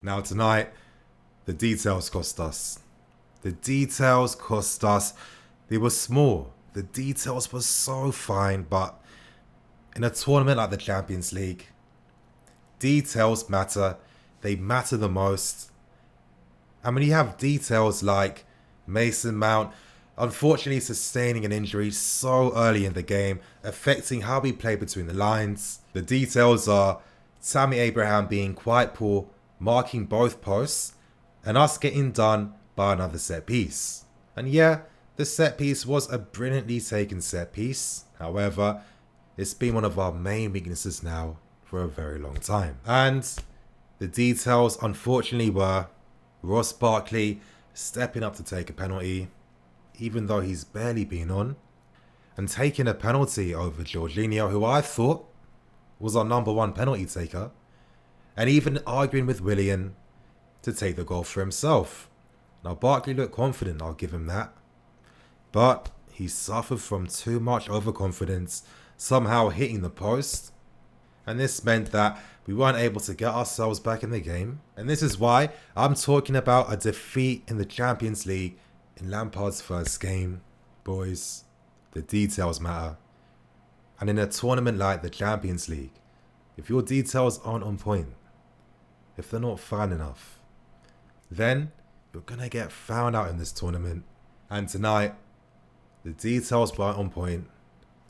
Now tonight, the details cost us. The details cost us. They were small. The details were so fine, but in a tournament like the Champions League, details matter. They matter the most. And when you have details like Mason Mount unfortunately sustaining an injury so early in the game, affecting how we play between the lines, the details are Tammy Abraham being quite poor, marking both posts, and us getting done by another set piece. And yeah, the set piece was a brilliantly taken set piece. However, it's been one of our main weaknesses now for a very long time. And the details unfortunately were Ross Barkley stepping up to take a penalty, even though he's barely been on, and taking a penalty over Jorginho, who I thought was our number one penalty taker, and even arguing with Willian to take the goal for himself. Now Barkley looked confident, I'll give him that, but he suffered from too much overconfidence, somehow hitting the post, and this meant that we weren't able to get ourselves back in the game. And this is why I'm talking about a defeat in the Champions League in Lampard's first game. Boys, the details matter. And in a tournament like the Champions League, if your details aren't on point, if they're not fine enough, then you're going to get found out in this tournament. And tonight, the details weren't on point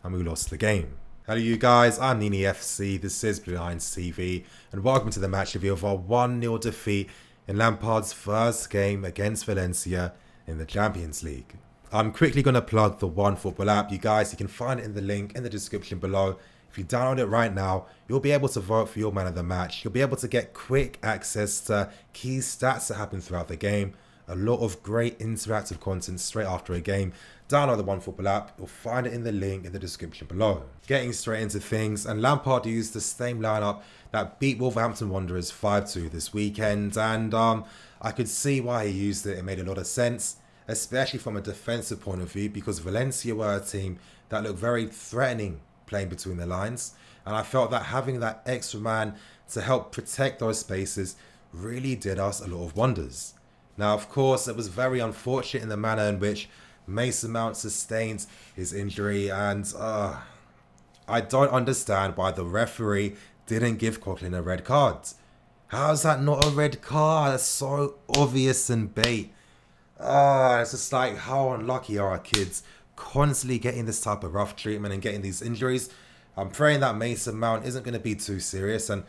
and we lost the game. Hello you guys, I'm Nini FC, this is Blue Lions TV, and welcome to the match review of our 1-0 defeat in Lampard's first game against Valencia in the Champions League. I'm quickly going to plug the OneFootball app. You guys, you can find it in the link in the description below. If you download it right now, you'll be able to vote for your man of the match. You'll be able to get quick access to key stats that happen throughout the game. A lot of great interactive content straight after a game. Download the OneFootball app. You'll find it in the link in the description below. Getting straight into things, and Lampard used the same lineup that beat Wolverhampton Wanderers 5-2 this weekend, and I could see why he used it. It made a lot of sense, especially from a defensive point of view, because Valencia were a team that looked very threatening playing between the lines, and I felt that having that extra man to help protect those spaces really did us a lot of wonders. Now, of course, it was very unfortunate in the manner in which Mason Mount sustained his injury, and I don't understand why the referee didn't give Coughlin a red card. How is that not a red card? That's so obvious and bait. It's just like, how unlucky are our kids constantly getting this type of rough treatment and getting these injuries. I'm praying that Mason Mount isn't going to be too serious, and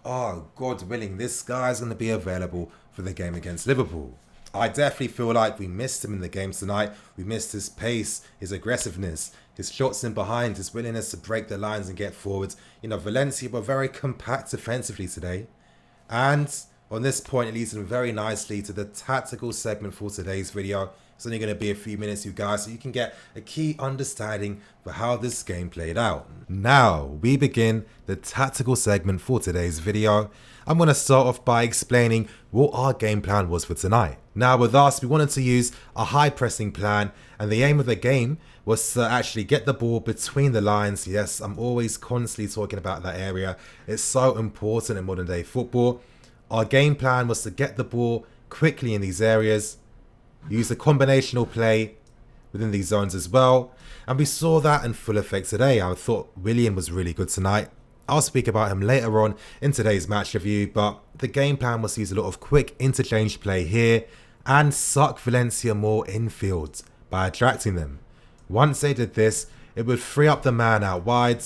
God willing, this guy's going to be available for the game against Liverpool. I definitely feel like we missed him in the game tonight. We missed his pace, his aggressiveness, his shots in behind, his willingness to break the lines and get forwards. You know, Valencia were very compact defensively today. And on this point, it leads them very nicely to the tactical segment for today's video. It's only going to be a few minutes, you guys, so you can get a key understanding for how this game played out. Now, we begin the tactical segment for today's video. I'm going to start off by explaining what our game plan was for tonight. Now, with us, we wanted to use a high pressing plan, and the aim of the game was to actually get the ball between the lines. Yes, I'm always constantly talking about that area. It's so important in modern day football. Our game plan was to get the ball quickly in these areas, use the combinational play within these zones as well, and we saw that in full effect today. I thought Willian was really good tonight. I'll speak about him later on in today's match review, but the game plan was to use a lot of quick interchange play here and suck Valencia more infield by attracting them. Once they did this, it would free up the man out wide,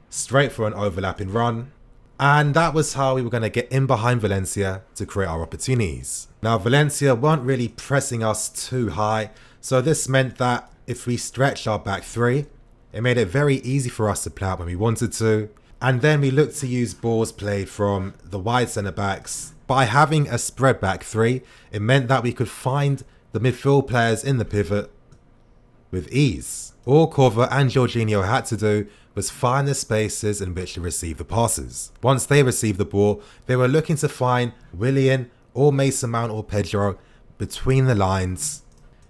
straight for an overlapping run, and that was how we were going to get in behind Valencia to create our opportunities. Now, Valencia weren't really pressing us too high, so this meant that if we stretched our back three, it made it very easy for us to play out when we wanted to. And then we looked to use balls played from the wide centre backs. By having a spread back three, it meant that we could find the midfield players in the pivot with ease. All Corver and Jorginho had to do was find the spaces in which to receive the passes. Once they received the ball, they were looking to find Willian or Mason Mount or Pedro between the lines.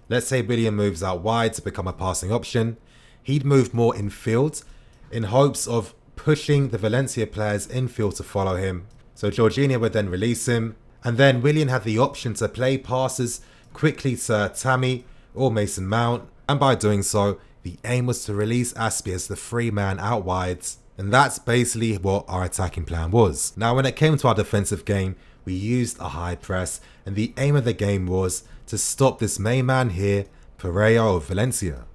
Let's say Willian moves out wide to become a passing option. He'd move more infield in hopes of pushing the Valencia players infield to follow him. So Jorginho would then release him, And then Willian had the option to play passes quickly to Tammy or Mason Mount, and by doing so, the aim was to release Aspie as the free man out wide, and that's basically what our attacking plan was. Now when it came to our defensive game, we used a high press, and the aim of the game was to stop this main man here, Pereira of Valencia.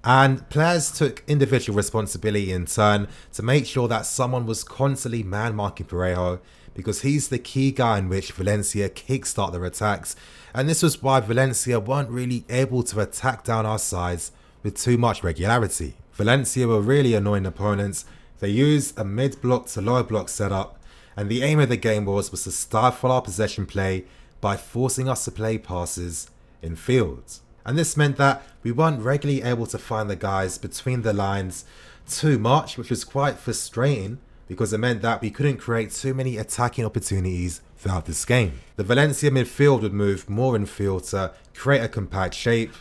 And players took individual responsibility in turn to make sure that someone was constantly man-marking Pereira, because he's the key guy in which Valencia kickstart their attacks, and this was why Valencia weren't really able to attack down our sides with too much regularity. Valencia were really annoying opponents. They used a mid-block to low block setup, and the aim of the game was to stifle our possession play by forcing us to play passes in fields. And this meant that we weren't regularly able to find the guys between the lines too much, which was quite frustrating because it meant that we couldn't create too many attacking opportunities throughout this game. The Valencia midfield would move more in field to create a compact shape,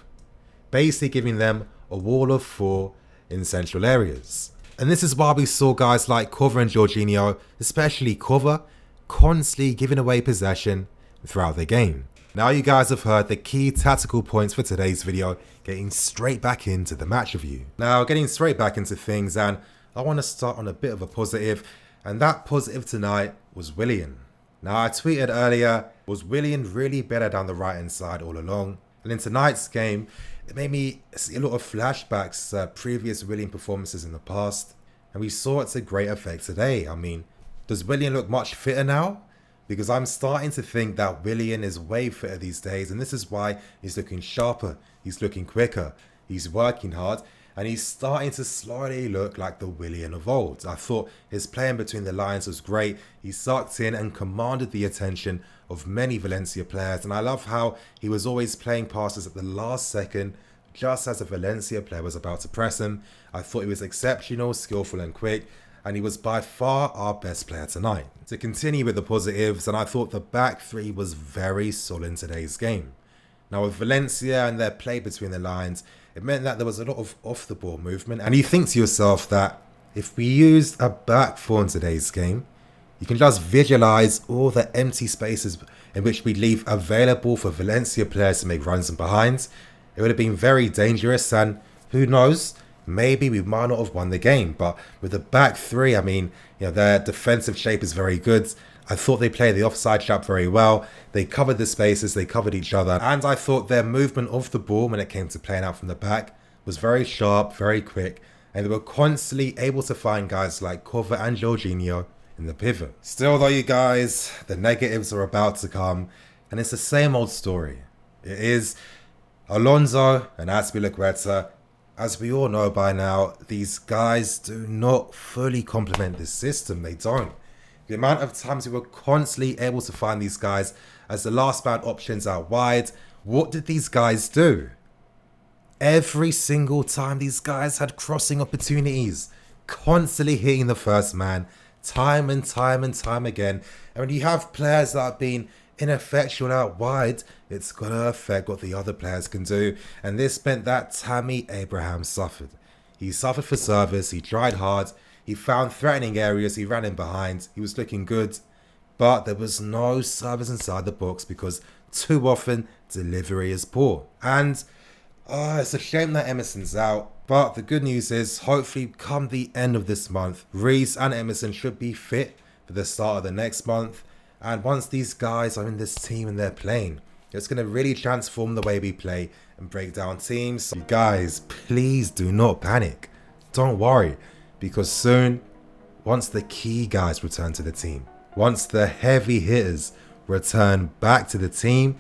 basically giving them a wall of 4 in central areas. And this is why we saw guys like Cover and Jorginho, especially Cover, constantly giving away possession throughout the game. Now you guys have heard the key tactical points for today's video, getting straight back into the match review. Now getting straight back into things, and I want to start on a bit of a positive, and that positive tonight was Willian. Now I tweeted earlier, was Willian really better down the right hand side all along? And in tonight's game, it made me see a lot of flashbacks to previous Willian performances in the past, and we saw it to great effect today. I mean, does Willian look much fitter now? Because I'm starting to think that Willian is way fitter these days, and this is why he's looking sharper, he's looking quicker, he's working hard, and he's starting to slowly look like the Willian of old. I thought his playing between the lines was great. He sucked in and commanded the attention of many Valencia players, and I love how he was always playing passes at the last second, just as a Valencia player was about to press him. I thought he was exceptional, skillful and quick, and he was by far our best player tonight. To continue with the positives, and I thought the back three was very solid in today's game. Now with Valencia and their play between the lines, it meant that there was a lot of off the ball movement, and you think to yourself that if we used a back four in today's game, you can just visualize all the empty spaces in which we leave available for Valencia players to make runs and behinds. It would have been very dangerous, and who knows, maybe we might not have won the game. But with the back three, I mean, their defensive shape is very good. I thought they played the offside trap very well. They covered the spaces, they covered each other, and I thought their movement of the ball when it came to playing out from the back was very sharp, very quick, and they were constantly able to find guys like Cover and Jorginho in the pivot. Still though, you guys, the negatives are about to come, and it's the same old story. It is Alonso and Azpilicueta. As we all know by now, these guys do not fully complement this system. They don't. The amount of times we were constantly able to find these guys as the last man options out wide, what did these guys do? Every single time these guys had crossing opportunities, constantly hitting the first man, time and time and time again. And when you have players that have been ineffectual out wide, it's going to affect what the other players can do. And this meant that Tammy Abraham suffered. He suffered for service, he tried hard, he found threatening areas, he ran in behind, he was looking good, but there was no service inside the box because too often delivery is poor. And it's a shame that Emerson's out, but the good news is hopefully come the end of this month, Reese and Emerson should be fit for the start of the next month. And once these guys are in this team and they're playing, it's going to really transform the way we play and break down teams. So you guys, please do not panic. Don't worry, because soon, once the key guys return to the team, once the heavy hitters return back to the team,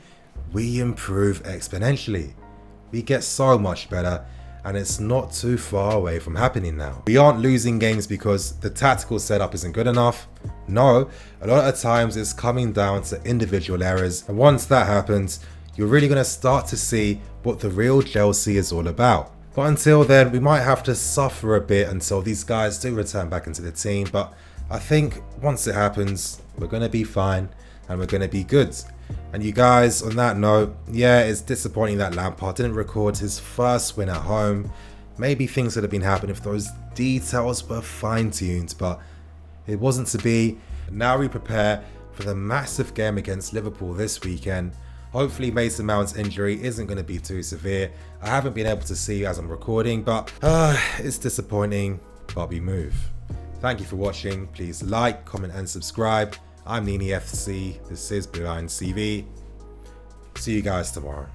we improve exponentially. We get so much better, and it's not too far away from happening now. We aren't losing games because the tactical setup isn't good enough. No, a lot of times it's coming down to individual errors, and once that happens, you're really going to start to see what the real Chelsea is all about. But until then, we might have to suffer a bit until these guys do return back into the team. But I think once it happens, we're going to be fine and we're going to be good. And you guys, on that note, yeah, it's disappointing that Lampard didn't record his first win at home. Maybe things would have been happening if those details were fine-tuned, but it wasn't to be. Now we prepare for with a massive game against Liverpool this weekend. Hopefully Mason Mount's injury isn't going to be too severe. I haven't been able to see as I'm recording, but it's disappointing, but we move. Thank you for watching. Please like, comment and subscribe. I'm Nini FC. This is Blue Line CV. See you guys tomorrow.